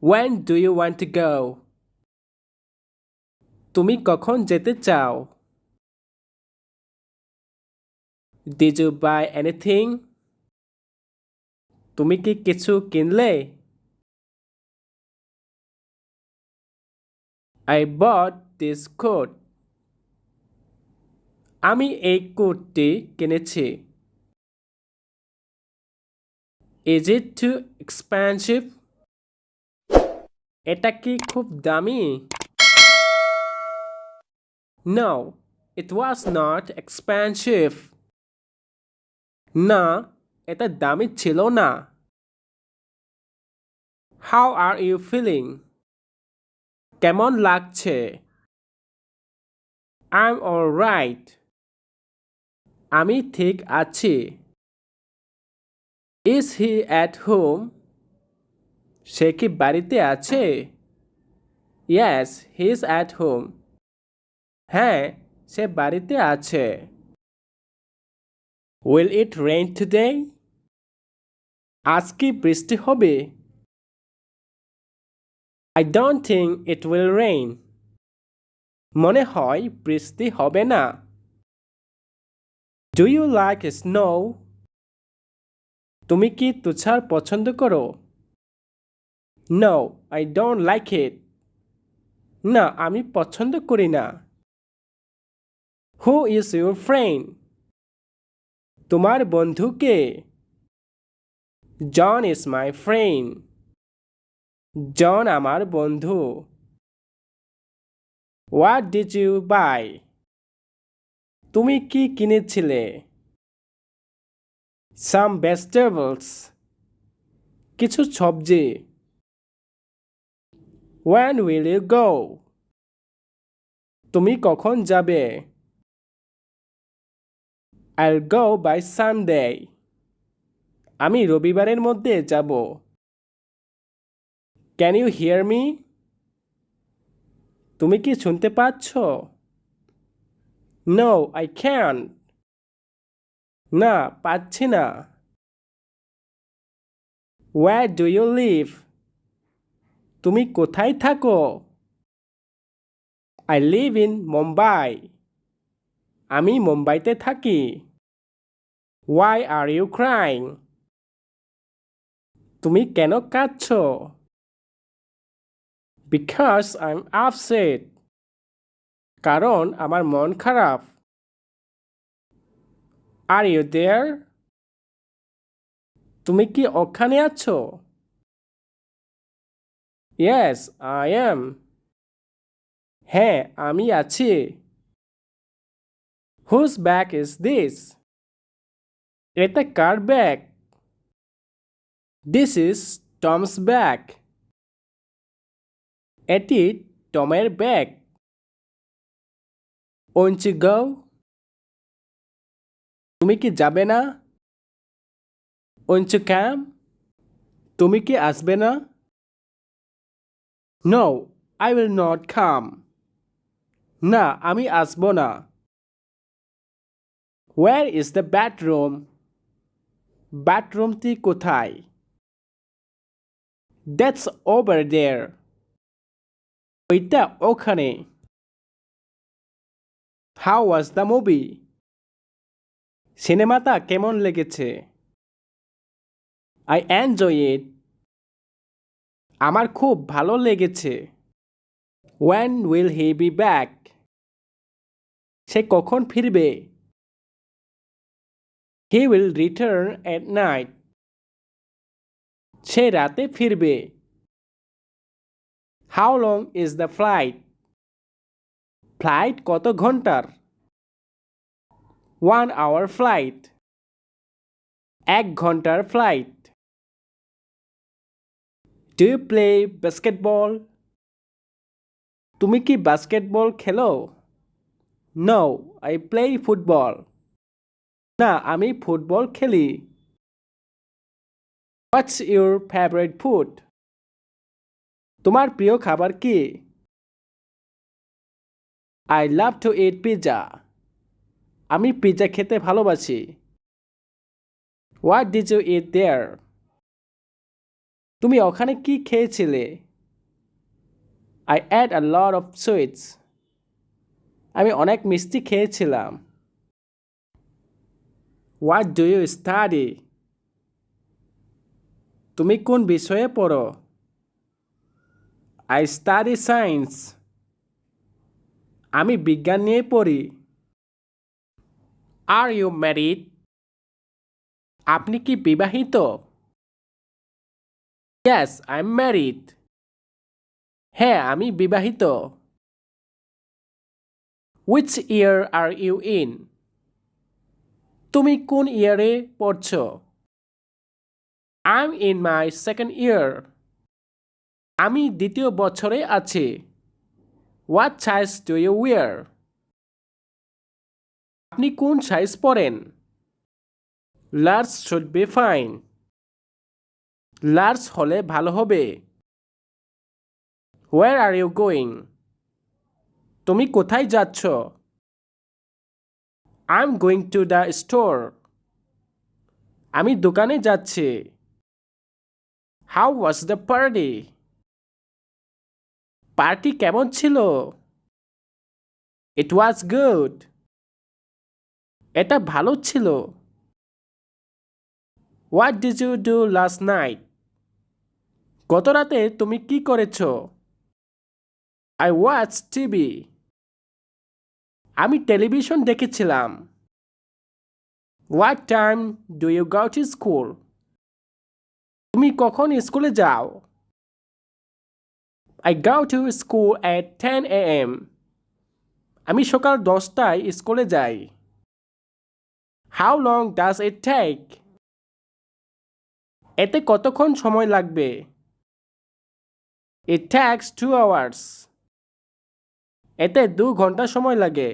When do you want to go? তুমি কখন যেতে চাও? Did you buy anything? তুমি কি কিছু কিনলে? I bought this coat. আমি এই কোটটি কিনেছি। Is it too expensive? এটা কি খুব দামি? No, it was not expensive. না, এটা দামি ছিল না। How are you feeling? কেমন লাগছে? I'm alright. আমি ঠিক আছি। Is he at home? সে কি বাড়িতে আছে? Yes, he is at home. হ্যাঁ, সে বাড়িতে আছে। Will it rain today? আজ কি বৃষ্টি হবে? I don't think it will rain. মনে হয় বৃষ্টি হবে না। Do you like snow? তুমি কি তুষার পছন্দ করো? No, I don't like it. না, আমি পছন্দ করি না। Who is your friend? তোমার বন্ধু কে? John is my friend. John আমার বন্ধু। What did you buy? তুমি কি কিনেছিলে? Some vegetables. কিছু সবজি। When will you go? তুমি কখন যাবে? I'll go by Sunday. আমি রবিবারের মধ্যে যাব। Can you hear me? তুমি কি শুনতে পাচ্ছ? No, I can't. না, পাচ্ছি না। Where do you live? তুমি কোথায় থাকো? I live in Mumbai. আমি মুম্বাইতে থাকি। Why are you crying? তুমি কেন কাঁদছো? Because I'm upset. কারণ আমার মন খারাপ। Are you there? তুমি কি ওখানে আছো? Yes, I am. হ্যাঁ, আমি আছি। Whose bag is this? এটা কার bag? This is Tom's bag. এটি টমের ব্যাগ। Won't you go? তুমি কি যাবে না? Won't you come? তুমি কি আসবে না? No, I will not come. না, আমি আসব না। Where is the bathroom? বাথরুমটি কোথায়? That's over there. ওইটা ওখানে। How was the movie? সিনেমাটা কেমন লেগেছে? I enjoy it. আমার খুব ভালো লেগেছে। When will he be back? সে কখন ফিরবে? He will return at night. সে রাতে ফিরবে। How long is the flight? Flight কত ঘন্টার? 1 hour flight. 1 ঘন্টার flight. Do you play basketball? তুমি কি বাস্কেটবল খেলো? No, I play football. না, আমি ফুটবল খেলি। What's your favorite food? তোমার প্রিয় খাবার কি? I love to eat pizza. আমি পিৎজা খেতে ভালোবাসি। What did you eat there? তুমি ওখানে কি খেয়েছিলে? I ate a lot of sweets. আমি অনেক মিষ্টি খেয়েছিলাম। What do you study? তুমি কোন বিষয়ে পড়ো? I study science. আমি বিজ্ঞান নিয়ে পড়ি। Are you married? আপনি কি বিবাহিত? Yes, I'm married. হ্যাঁ, আমি বিবাহিত। Which year are you in? তুমি কোন ইয়ারে পড়ছো? I'm in my second year. আমি দ্বিতীয় বছরে আছি। What size do you wear? আপনি কোন সাইজ পরেন? Large should be fine. Large হলে ভালো হবে। Where are you going? তুমি কোথায় যাচ্ছ? I'm going to the store. আমি দোকানে যাচ্ছি। How was the party? Party কেমন ছিল? It was good. এটা ভালো ছিল। What did you do last night? গত রাতে তুমি কি করেছো? I watched TV. আমি টেলিভিশন দেখেছিলাম। What time do you go to school? তুমি কখন স্কুলে যাও? I go to school at 10 a.m. আমি সকাল 10টায় স্কুলে যাই। How long does it take? এতে কতক্ষণ সময় লাগবে? It takes 2 hours. এতে 2 ঘন্টা সময় লাগে।